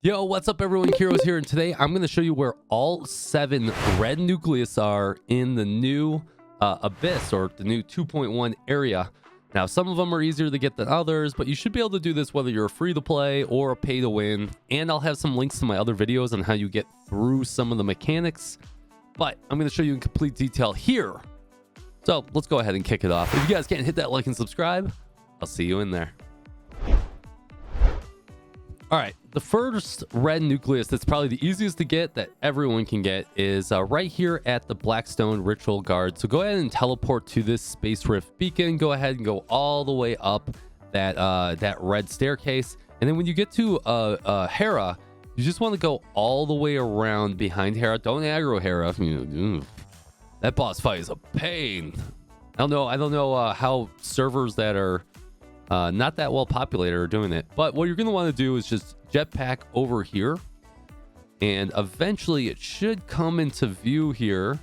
Yo, what's up everyone? Kyrios here, and today I'm going to show you where all 7 red nucleus are in the new Abyss, or the new 2.1 area. Now, some of them are easier to get than others, but you should be able to do this whether you're a free to play or a pay to win. And I'll have some links to my other videos on how you get through some of the mechanics, but I'm going to show you in complete detail here. So let's go ahead and kick it off. If you guys can't hit that like and subscribe, I'll see you in there. All right, the first red nucleus that's probably the easiest to get, that everyone can get, is right here at the Blackstone Ritual Guard. So go ahead and teleport to this Space Rift beacon. Go ahead and go all the way up that red staircase. And then when you get to Hera, you just want to go all the way around behind Hera. Don't aggro Hera. That boss fight is a pain. I don't know how servers that are not that well populated are doing it, but what you're going to want to do is just jetpack over here, and eventually it should come into view here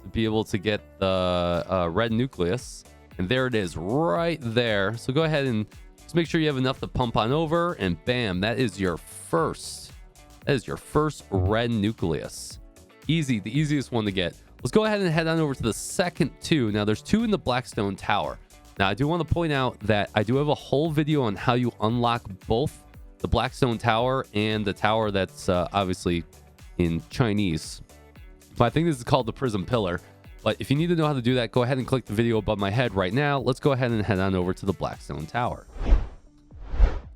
to be able to get the red nucleus. And there it is right there. So go ahead and just make sure you have enough to pump on over, and bam, that is your first red nucleus. Easy, the easiest one to get. Let's go ahead and head on over to the second 2. Now there's 2 in the Blackstone Tower. Now, I do want to point out that I do have a whole video on how you unlock both the Blackstone Tower and the tower that's obviously in Chinese. But I think this is called the Prism Pillar. But if you need to know how to do that, go ahead and click the video above my head right now. Let's go ahead and head on over to the Blackstone Tower. All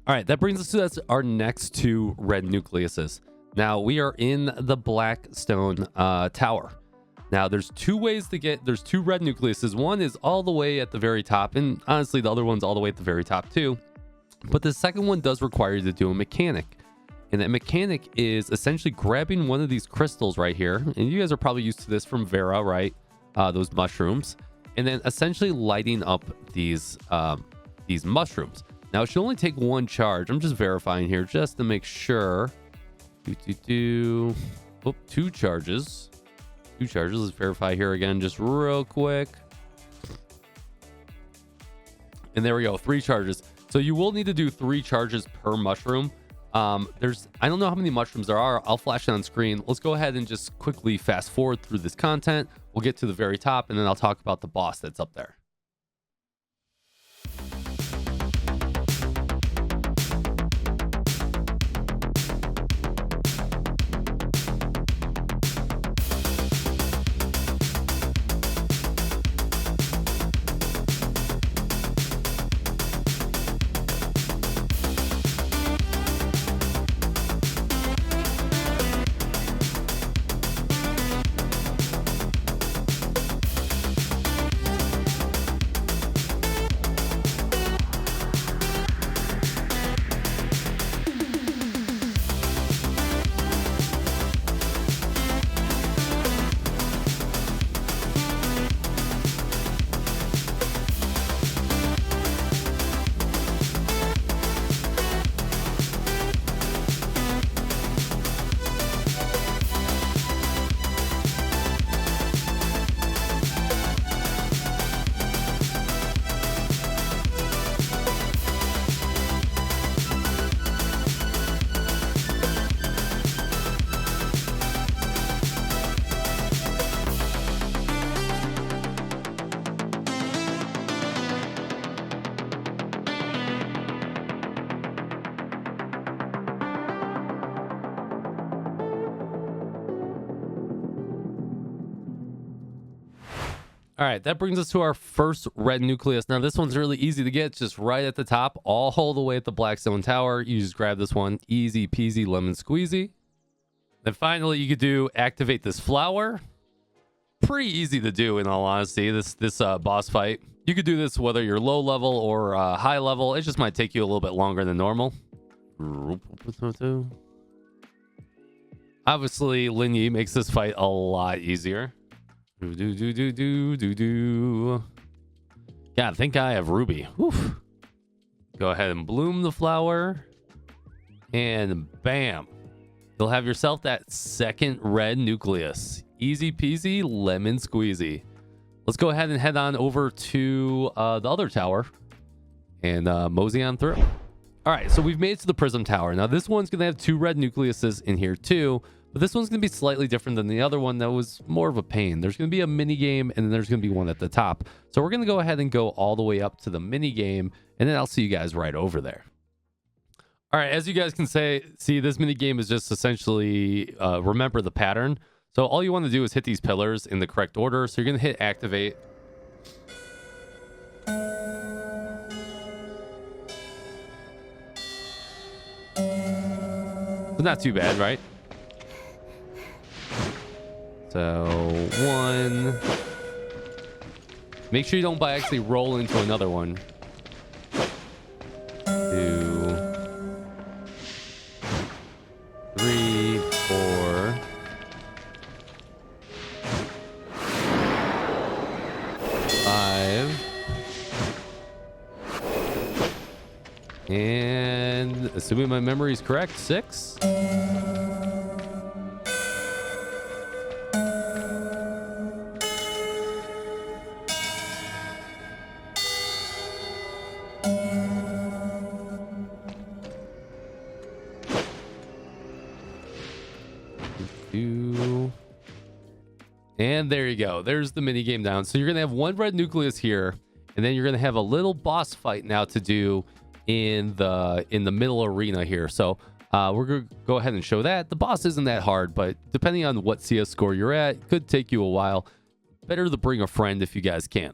right, that brings us to our next 2 red nucleuses. Now, we are in the Blackstone Tower. Now, there's 2 ways to get, there's 2 red nucleuses. One is all the way at the very top, and honestly, the other one's all the way at the very top too. But the second one does require you to do a mechanic. And that mechanic is essentially grabbing one of these crystals right here. And you guys are probably used to this from Vera, right? Those mushrooms. And then essentially lighting up these mushrooms. Now, it should only take 1 charge. I'm just verifying here just to make sure. 2 charges. 2 charges. Let's verify here again just real quick. And there we go, 3 charges. So you will need to do 3 charges per mushroom. I don't know how many mushrooms there are. I'll flash it on screen. Let's go ahead and just quickly fast forward through this content. We'll get to the very top, and then I'll talk about the boss that's up there. All right, that brings us to our first red nucleus. Now, this one's really easy to get. It's just right at the top, all the way at the Blackstone Tower. You just grab this one. Easy peasy lemon squeezy. Then finally, you could activate this flower. Pretty easy to do, in all honesty, this boss fight. You could do this whether you're low level or high level. It just might take you a little bit longer than normal. Obviously, Lin Yi makes this fight a lot easier. Yeah, I think I have Ruby. Oof. Go ahead and bloom the flower, and bam, you'll have yourself that second red nucleus. Easy peasy lemon squeezy. Let's go ahead and head on over to the other tower and mosey on through. All right, so we've made it to the prism tower. Now this one's gonna have 2 red nucleuses in here too, but this one's gonna be slightly different than the other one that was more of a pain. There's gonna be a mini game, and then there's gonna be one at the top. So we're gonna go ahead and go all the way up to the mini game, and then I'll see you guys right over there. All right, as you guys can see, this mini game is just essentially remember the pattern. So all you want to do is hit these pillars in the correct order. So you're gonna hit activate. So not too bad, right? So 1. Make sure you don't by actually roll into another one. 2, 3, 4. 5. And assuming my memory is correct, 6. And there you go. There's the mini game down. So you're gonna have 1 red nucleus here, and then you're gonna have a little boss fight now to do in the middle arena here. So we're gonna go ahead and show that. The boss isn't that hard, but depending on what CS score you're at, it could take you a while. Better to bring a friend if you guys can.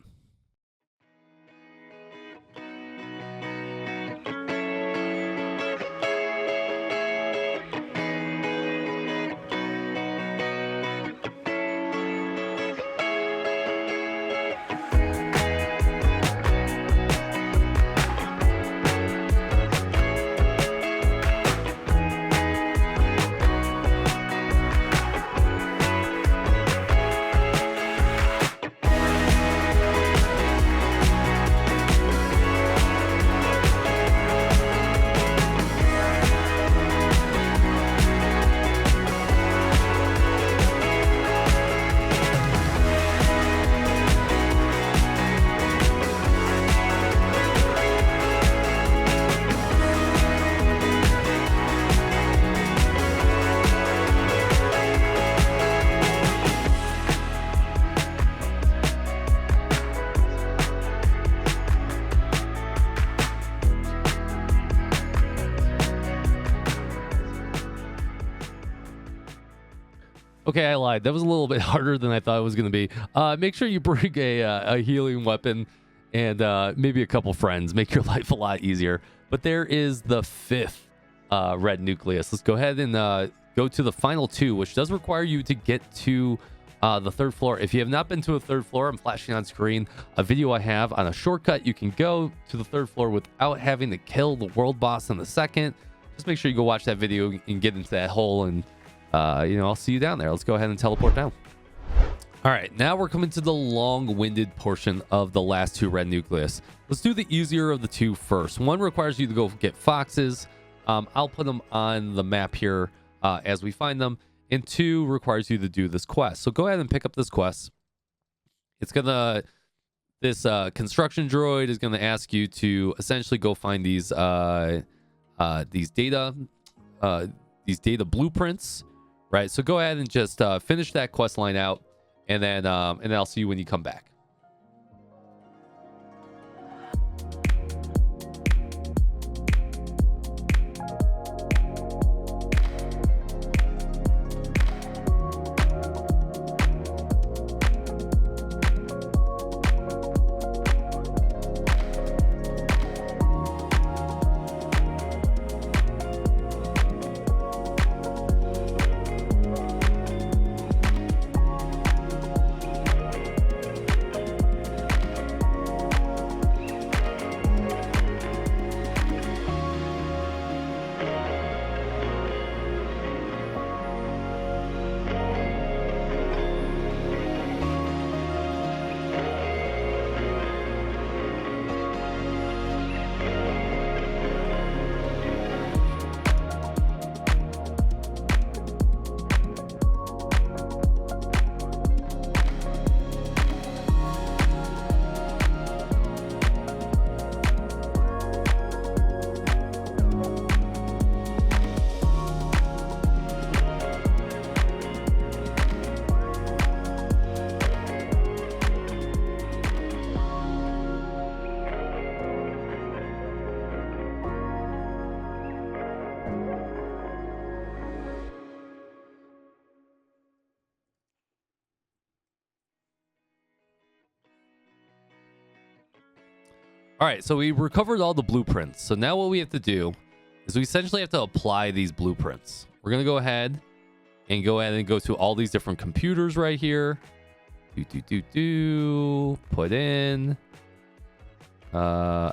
Okay, I lied. That was a little bit harder than I thought it was going to be. Make sure you bring a healing weapon and maybe a couple friends. Make your life a lot easier. But there is the 5th red nucleus. Let's go ahead and go to the final 2, which does require you to get to the 3rd floor. If you have not been to a 3rd floor, I'm flashing on screen a video I have on a shortcut. You can go to the 3rd floor without having to kill the world boss in the 2nd. Just make sure you go watch that video and get into that hole, and I'll see you down there. Let's go ahead and teleport down. All right, now we're coming to the long-winded portion of the last 2 red nucleus. Let's do the easier of the 2 first. 1 requires you to go get foxes. I'll put them on the map here as we find them. And 2 requires you to do this quest. So go ahead and pick up this quest. It's gonna, this construction droid is gonna ask you to essentially go find these data blueprints. Right, so go ahead and just finish that quest line out, and then I'll see you when you come back. All right, so we recovered all the blueprints. So now what we have to do is we essentially have to apply these blueprints. We're going to go ahead and go to all these different computers right here. Put in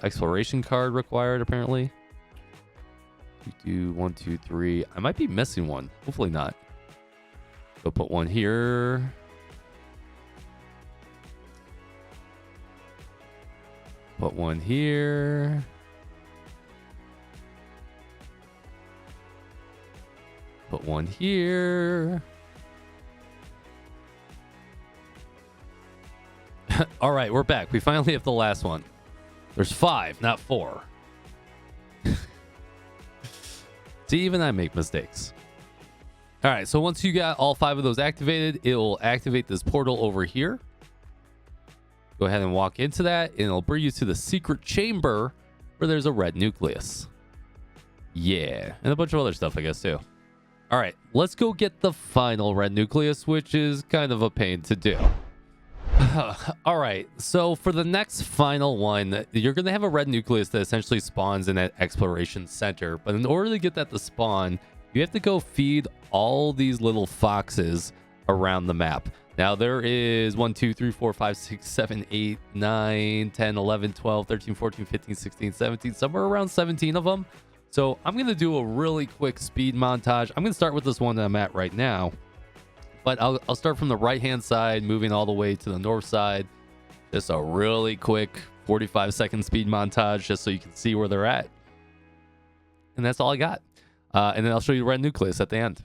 exploration card required, apparently. 1, 2, 3. I might be missing one. Hopefully not. Go put one here. Put one here. Put one here. All right, we're back. We finally have the last one. There's 5, not 4. See, even I make mistakes. All right, so once you got all 5 of those activated, it will activate this portal over here. Go ahead and walk into that, and it'll bring you to the secret chamber where there's a red nucleus. Yeah, and a bunch of other stuff, I guess, too. All right, let's go get the final red nucleus, which is kind of a pain to do. All right, so for the next final one, you're going to have a red nucleus that essentially spawns in that exploration center. But in order to get that to spawn, you have to go feed all these little foxes around the map. Now, there is 1, 2, 3, 4, 5, 6, 7, 8, 9, 10, 11, 12, 13, 14, 15, 16, 17, somewhere around 17 of them. So I'm going to do a really quick speed montage. I'm going to start with this one that I'm at right now. But I'll start from the right-hand side, moving all the way to the north side. Just a really quick 45-second speed montage just so you can see where they're at. And that's all I got. And then I'll show you the red nucleus at the end.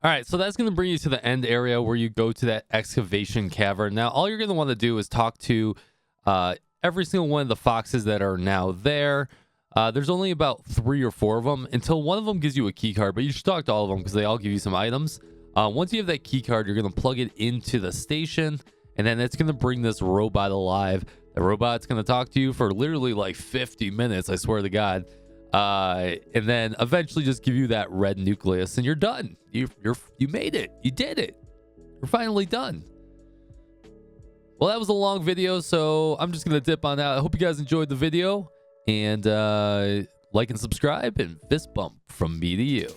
All right, so that's going to bring you to the end area where you go to that excavation cavern. Now, all you're going to want to do is talk to every single one of the foxes that are now there. There's only about 3 or 4 of them until one of them gives you a key card, but you should talk to all of them because they all give you some items. Once you have that key card, you're going to plug it into the station, and then it's going to bring this robot alive The robot's going to talk to you for literally like 50 minutes, I swear to God. And then eventually just give you that red nucleus and you're done. You made it. You did it. We're finally done. Well, that was a long video, so I'm just going to dip on out. I hope you guys enjoyed the video, and like and subscribe, and fist bump from me to you.